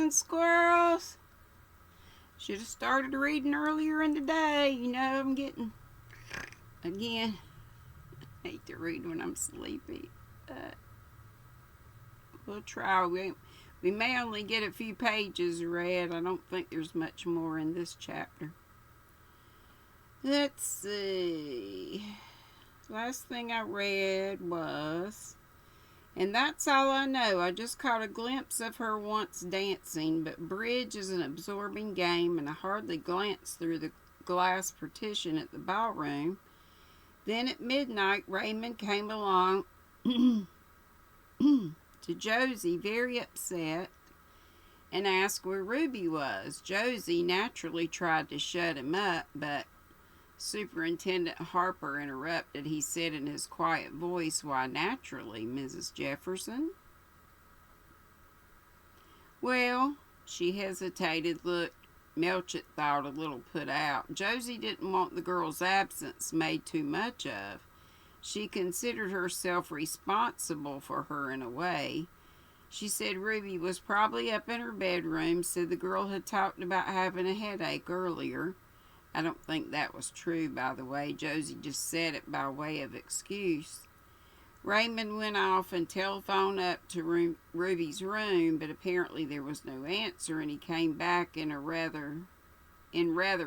and squirrels. Should have started reading earlier in the day. You know, I'm getting, again, I hate to read when I'm sleepy. We'll try. We may only get a few pages read. I don't think there's much more in this chapter. Let's see. Last thing I read was, and that's all I know. I just caught a glimpse of her once dancing, but bridge is an absorbing game, and I hardly glanced through the glass partition at the ballroom. Then at midnight, Raymond came along to Josie, very upset, and asked where Ruby was. Josie naturally tried to shut him up, but Superintendent Harper interrupted. He said in his quiet voice, "Why, naturally, Mrs. Jefferson." Well, she hesitated, looked, Melchett thought, a little put out. Josie didn't want the girl's absence made too much of. She considered herself responsible for her in a way. She said Ruby was probably up in her bedroom, said the girl had talked about having a headache earlier. I don't think that was true, by the way. Josie just said it by way of excuse. Raymond went off and telephoned up to Ruby's room, but apparently there was no answer, and he came back in rather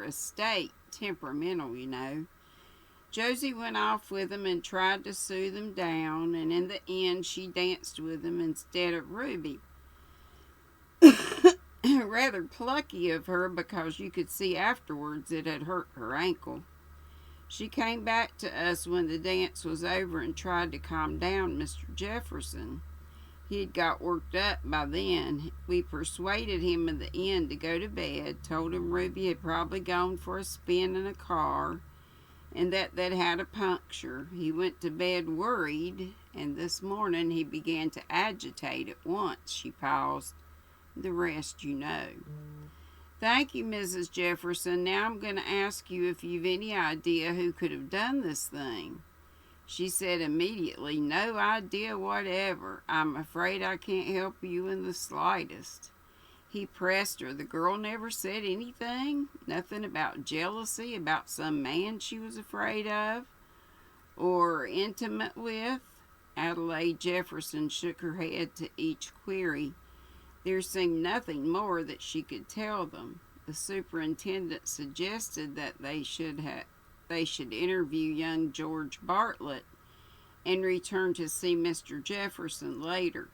a state, temperamental, you know. Josie went off with him and tried to soothe him down, and in the end she danced with him instead of Ruby. Rather plucky of her, because you could see afterwards it had hurt her ankle. She came back to us when the dance was over and tried to calm down Mr. Jefferson. He had got worked up by then. We persuaded him in the end to go to bed, told him Ruby had probably gone for a spin in a car, and that they'd had a puncture. He went to bed worried, and this morning he began to agitate at once. She paused. The rest you know. Thank you, Mrs. Jefferson. Now I'm going to ask you if you've any idea who could have done this thing. She said immediately, no idea whatever. I'm afraid I can't help you in the slightest. He pressed her. The girl never said anything? Nothing about jealousy, about some man she was afraid of or intimate with? Adelaide Jefferson shook her head to each query. There seemed nothing more that she could tell them. The superintendent suggested that they should interview young George Bartlett and return to see Mr. Jefferson later.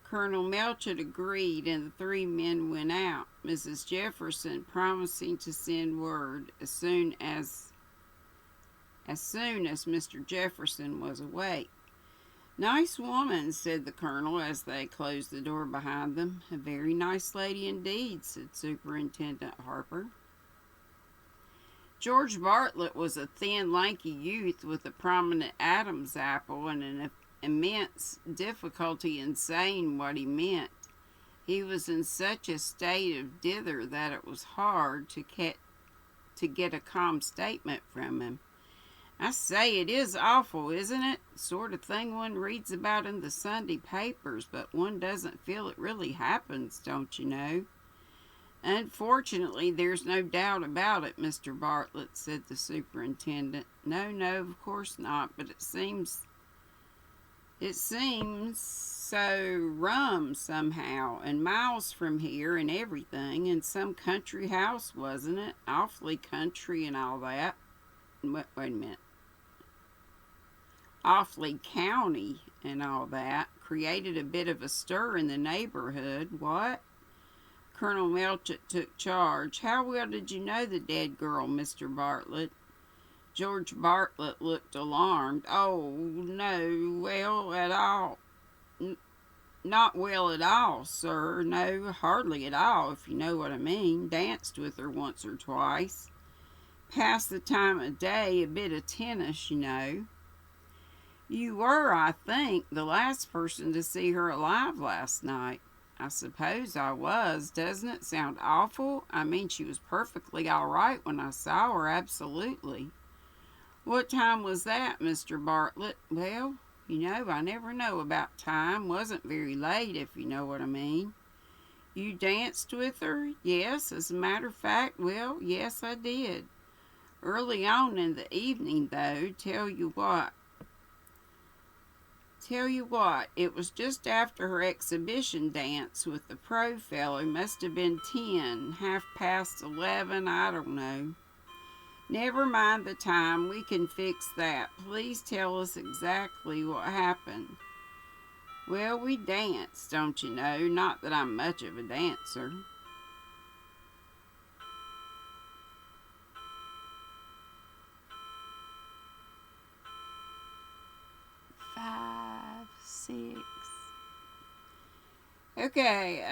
Colonel Melchett agreed, and the three men went out, Mrs. Jefferson promising to send word as soon as Mr. Jefferson was awake. Nice woman, said the colonel as they closed the door behind them. A very nice lady indeed, said Superintendent Harper. George Bartlett was a thin, lanky youth with a prominent Adam's apple and an immense difficulty in saying what he meant. He was in such a state of dither that it was hard to get a calm statement from him. I say, it is awful, isn't it? Sort of thing one reads about in the Sunday papers, but one doesn't feel it really happens, don't you know? Unfortunately, there's no doubt about it, Mr. Bartlett, said the superintendent. No, of course not, but it seems so rum somehow, and miles from here and everything, in some country house, wasn't it? Awfully country and all that. Wait a minute. Awfully county and all that. Created a bit of a stir in the neighborhood. What? Colonel Melchett took charge. How well did you know the dead girl, Mr. Bartlett? George Bartlett looked alarmed. Oh, no, well at all. Not well at all, sir. No, hardly at all, if you know what I mean. Danced with her once or twice. Passed the time of day, a bit of tennis, you know. You were, I think, the last person to see her alive last night. I suppose I was. Doesn't it sound awful? I mean, she was perfectly all right when I saw her, absolutely. What time was that, Mr. Bartlett? Well, you know, I never know about time. Wasn't very late, if you know what I mean. You danced with her? Yes, as a matter of fact, well, yes, I did. Early on in the evening, though, tell you what, it was just after her exhibition dance with the pro fellow. Must have been 10, half past 11, I don't know. Never mind the time, we can fix that. Please tell us exactly what happened. Well, we danced, don't you know? Not that I'm much of a dancer. 5, 6. Okay,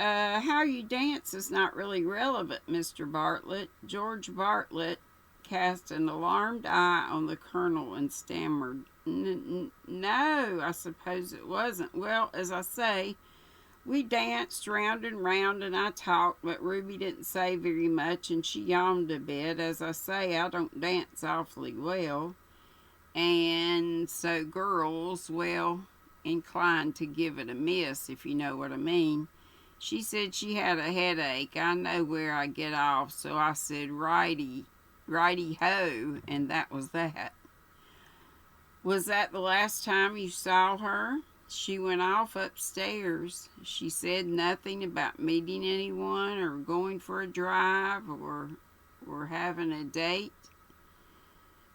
how you dance is not really relevant, Mr. Bartlett. George Bartlett cast an alarmed eye on the colonel and stammered, No, I suppose it wasn't. Well, as I say, we danced round and round and I talked, but Ruby didn't say very much and she yawned a bit. As I say, I don't dance awfully well. And so girls, well, inclined to give it a miss, if you know what I mean. She said she had a headache. I know where I get off, so I said righty ho, and that was that. Was that the last time you saw her? She went off upstairs. She said nothing about meeting anyone or going for a drive or having a date.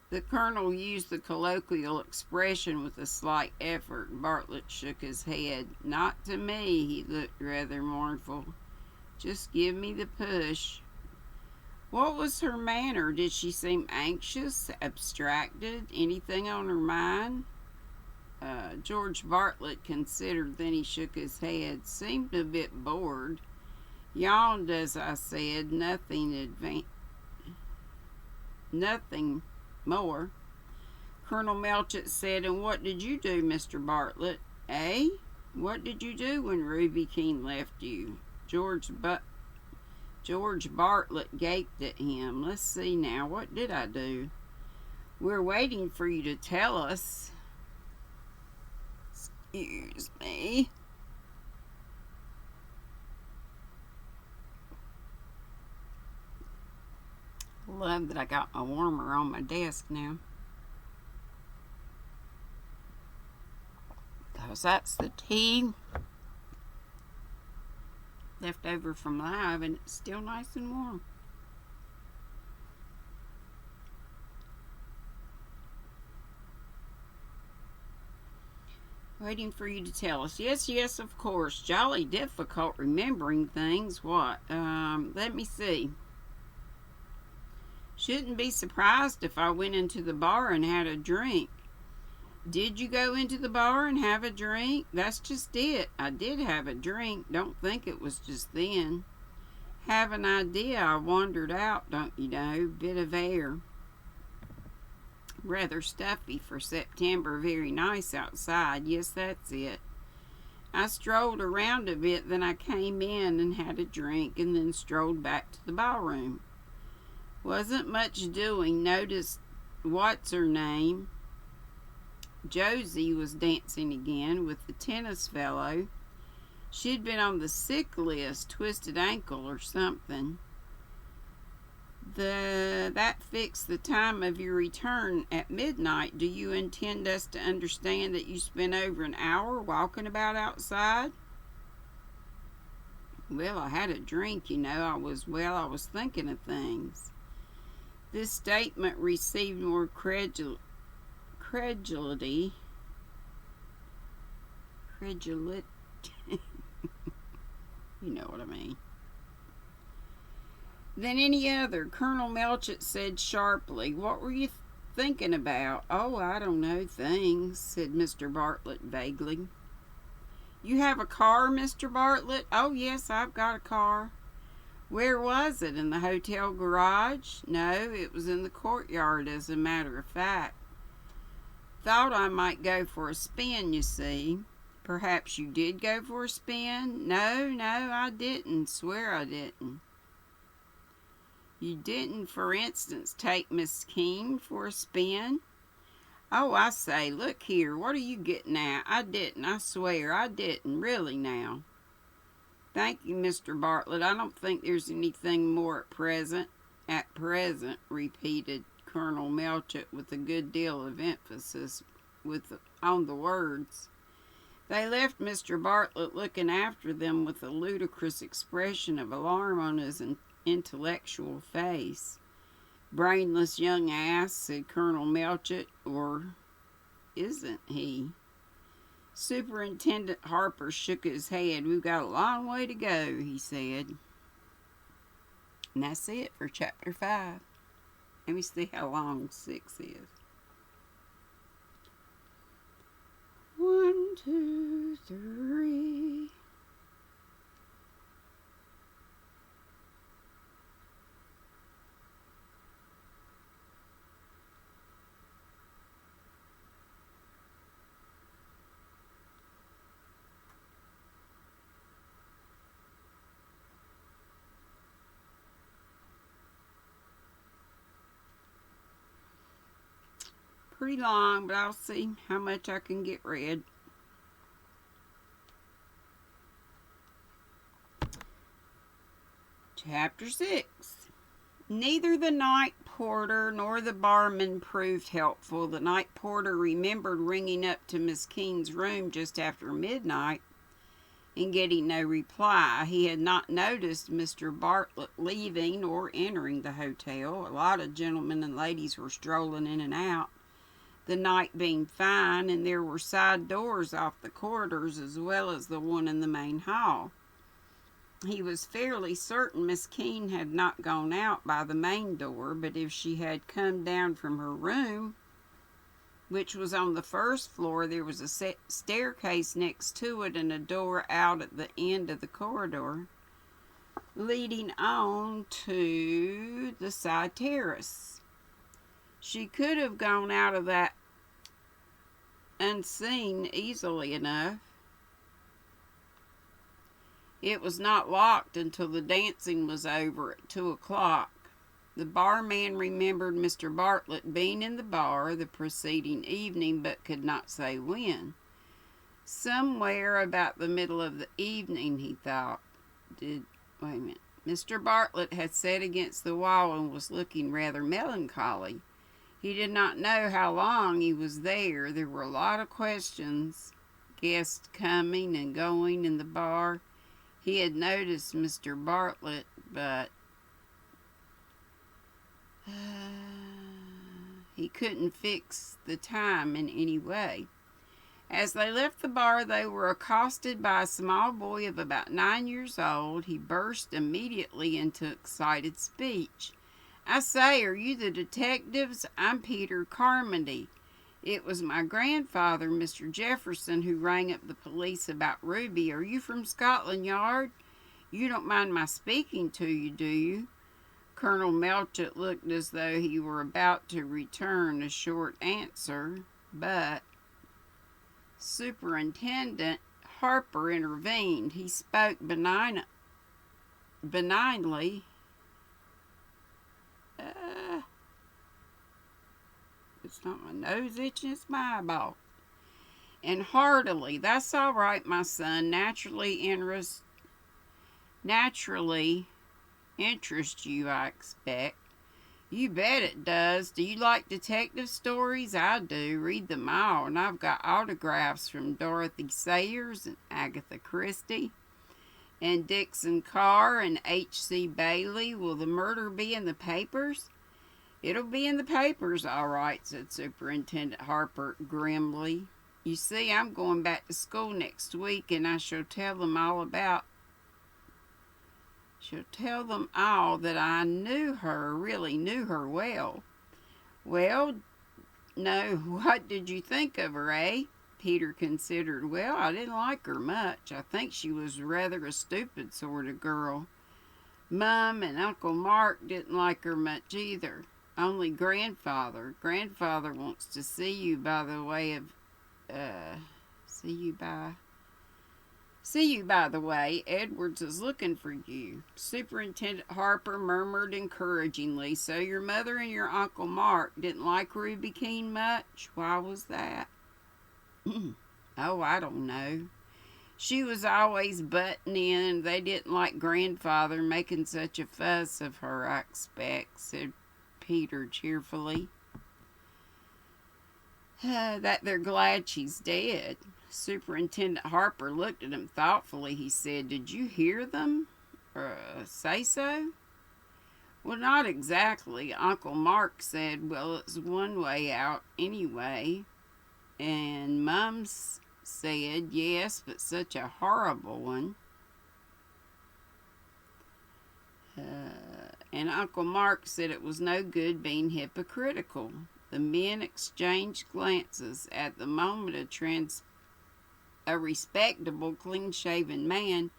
The colonel used the colloquial expression with a slight effort. Bartlett shook his head. Not to me, he looked rather mournful. Just give me the push. What was her manner? Did she seem anxious, abstracted, anything on her mind? George Bartlett considered, then he shook his head. Seemed a bit bored. Yawned, as I said, nothing more. Colonel Melchett said, And what did you do, Mr. Bartlett? Eh? What did you do when Ruby Keene left you? George Bartlett gaped at him. Let's see now, what did I do? We're waiting for you to tell us. Excuse me. Love that I got my warmer on my desk now. Because that's the tea left over from live and it's still nice and warm. Waiting for you to tell us. Yes, of course. Jolly difficult remembering things. What? Let me see. Shouldn't be surprised if I went into the bar and had a drink. Did you go into the bar and have a drink? That's just it. I did have a drink. Don't think it was just then. Have an idea I wandered out, don't you know? Bit of air. Rather stuffy for September. Very nice outside. Yes, that's it. I strolled around a bit, then I came in and had a drink and then strolled back to the ballroom. Wasn't much doing. Noticed what's her name? Josie was dancing again with the tennis fellow. She'd been on the sick list, twisted ankle or something. That fixed the time of your return at midnight. Do you intend us to understand that you spent over an hour walking about outside? Well, I had a drink, you know. I was thinking of things. This statement received more credulity. You know what I mean. Than any other. Colonel Melchett said sharply, What were you thinking about? Oh, I don't know, things, said Mr. Bartlett vaguely. You have a car, Mr. Bartlett? Oh, yes, I've got a car. Where was it? In the hotel garage? No, it was in the courtyard, as a matter of fact. Thought I might go for a spin, you see. Perhaps you did go for a spin? No, I didn't. Swear I didn't. You didn't, for instance, take Miss Keene for a spin? Oh, I say, look here, what are you getting at? I didn't, I swear, I didn't, really now. Thank you, Mr. Bartlett. I don't think there's anything more at present. At present, repeated Colonel Melchett with a good deal of emphasis on the words. They left Mr. Bartlett looking after them with a ludicrous expression of alarm on his intellectual face. "Brainless young ass," said Colonel Melchett, "or isn't he?" Superintendent Harper shook his head. "We've got a long way to go," he said. And that's it for chapter 5. Let me see how long 6 is. 1, 2, 3. Pretty long, but I'll see how much I can get read. Chapter 6. Neither the night porter nor the barman proved helpful. The night porter remembered ringing up to Miss Keene's room just after midnight and getting no reply. He had not noticed Mr. Bartlett leaving or entering the hotel. A lot of gentlemen and ladies were strolling in and out, the night being fine, and there were side doors off the corridors as well as the one in the main hall. He was fairly certain Miss Keene had not gone out by the main door, but if she had come down from her room, which was on the first floor, there was a staircase next to it and a door out at the end of the corridor leading on to the side terrace. She could have gone out of that unseen easily enough. It was not locked until the dancing was over at 2 o'clock. The barman remembered Mr. Bartlett being in the bar the preceding evening, but could not say when. Somewhere about the middle of the evening, he thought. Mr. Bartlett had sat against the wall and was looking rather melancholy. He did not know how long he was there. There were a lot of questions, guests coming and going in the bar. He had noticed Mr. Bartlett, but he couldn't fix the time in any way. As they left the bar, they were accosted by a small boy of about 9 years old. He burst immediately into excited speech. "I say, are you the detectives? I'm Peter Carmody. It was my grandfather, Mr. Jefferson, who rang up the police about Ruby. Are you from Scotland Yard? You don't mind my speaking to you, do you?" Colonel Melchett looked as though he were about to return a short answer, but Superintendent Harper intervened. He spoke benignly. It's not my nose itching, it's my eyeball. And heartily, "That's all right, my son. Naturally interests you, I expect." "You bet it does. Do you like detective stories?" "I do. Read them all. And I've got autographs from Dorothy Sayers and Agatha Christie and Dixon Carr and H.C. Bailey. Will the murder be in the papers?" "It'll be in the papers, all right," said Superintendent Harper grimly. "You see, I'm going back to school next week, and I shall tell them all that I really knew her well." "Well, no, what did you think of her, eh?" Peter considered. "Well, I didn't like her much. I think she was rather a stupid sort of girl. Mum and Uncle Mark didn't like her much either. Only Grandfather wants to see you by the way. Edwards is looking for you." Superintendent Harper murmured encouragingly. "So your mother and your Uncle Mark didn't like Ruby Keene much? Why was that?" "Oh, I don't know. She was always butting in. They didn't like grandfather making such a fuss of her, I expect, said Peter cheerfully. That they're glad she's dead. Superintendent Harper looked at him thoughtfully. He said, "Did you hear them? Say so?" "Well, not exactly." Uncle Mark said, "Well, it's one way out anyway." And Mum's said, "Yes, but such a horrible one." And Uncle Mark said it was no good being hypocritical. The men exchanged glances. At the moment, a respectable, clean-shaven man,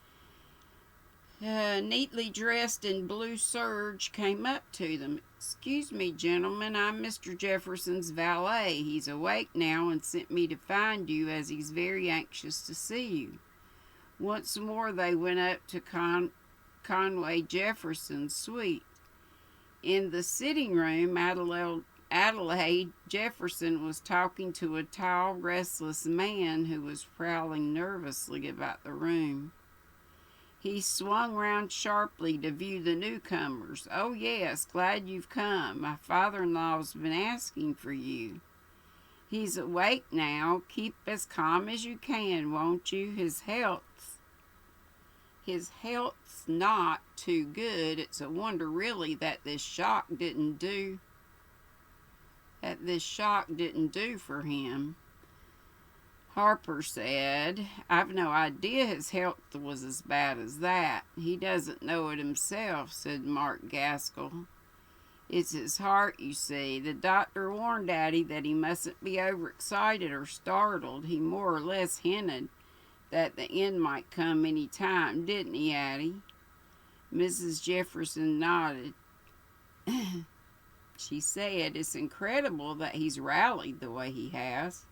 neatly dressed in blue serge, came up to them. "Excuse me, gentlemen, I'm Mr. Jefferson's valet. He's awake now and sent me to find you, as he's very anxious to see you." Once more they went up to Conway Jefferson's suite. In the sitting room, Adelaide Jefferson was talking to a tall, restless man who was prowling nervously about the room. He swung round sharply to view the newcomers. "Oh, yes, glad you've come. My father-in-law's been asking for you. He's awake now. Keep as calm as you can, won't you? His health's not too good. It's a wonder, really, that this shock didn't do for him." Harper said, "I've no idea his health was as bad as that. He doesn't know it himself," said Mark Gaskell. "It's his heart, you see. The doctor warned Daddy that he mustn't be overexcited or startled. He more or less hinted that the end might come any time, didn't he, Addie?" Mrs. Jefferson nodded. She said, "It's incredible that he's rallied the way he has."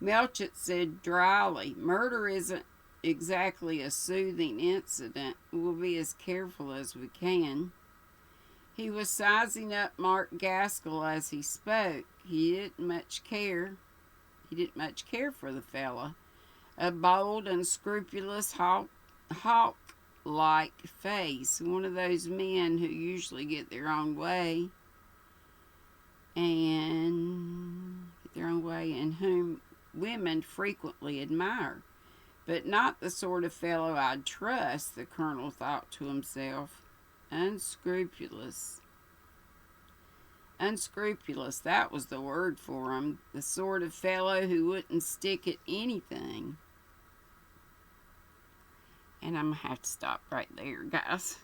Melchett said dryly, "Murder isn't exactly a soothing incident. We'll be as careful as we can." He was sizing up Mark Gaskell as he spoke. He didn't much care for the fella. A bold, unscrupulous, hawk-like face. One of those men who usually get their own way and whom women frequently admire. But not the sort of fellow I'd trust, the colonel thought to himself. Unscrupulous, that was the word for him. The sort of fellow who wouldn't stick at anything. And I'm going to have to stop right there, guys.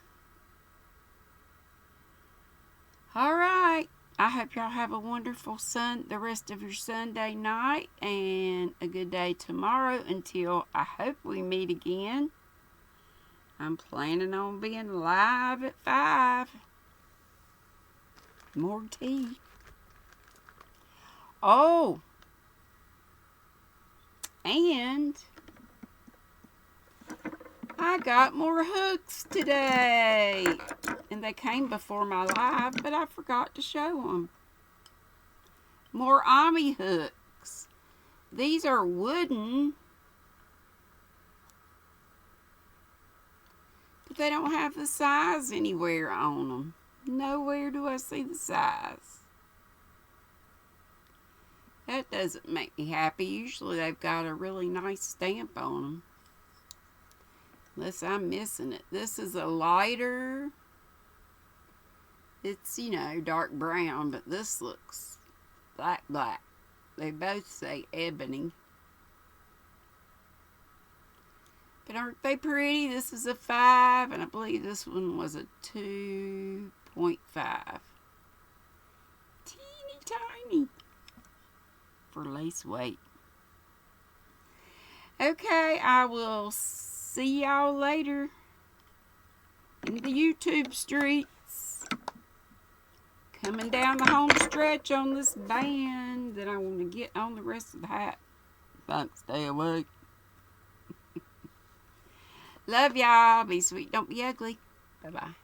All right. I hope y'all have a wonderful the rest of your Sunday night and a good day tomorrow until I hope we meet again. I'm planning on being live at 5. More tea. Oh, and I got more hooks today. And they came before my live, but I forgot to show them. More Ami hooks. These are wooden, but they don't have the size anywhere on them. Nowhere do I see the size. That doesn't make me happy. Usually they've got a really nice stamp on them. Unless I'm missing it. This is a lighter. It's, dark brown, but this looks black. They both say ebony. But aren't they pretty? This is a 5, and I believe this one was a 2.5. Teeny tiny for lace weight. Okay, I will see y'all later in the YouTube streets. Coming down the home stretch on this band that I want to get on the rest of the hat. If I can stay awake. Love y'all. Be sweet. Don't be ugly. Bye-bye.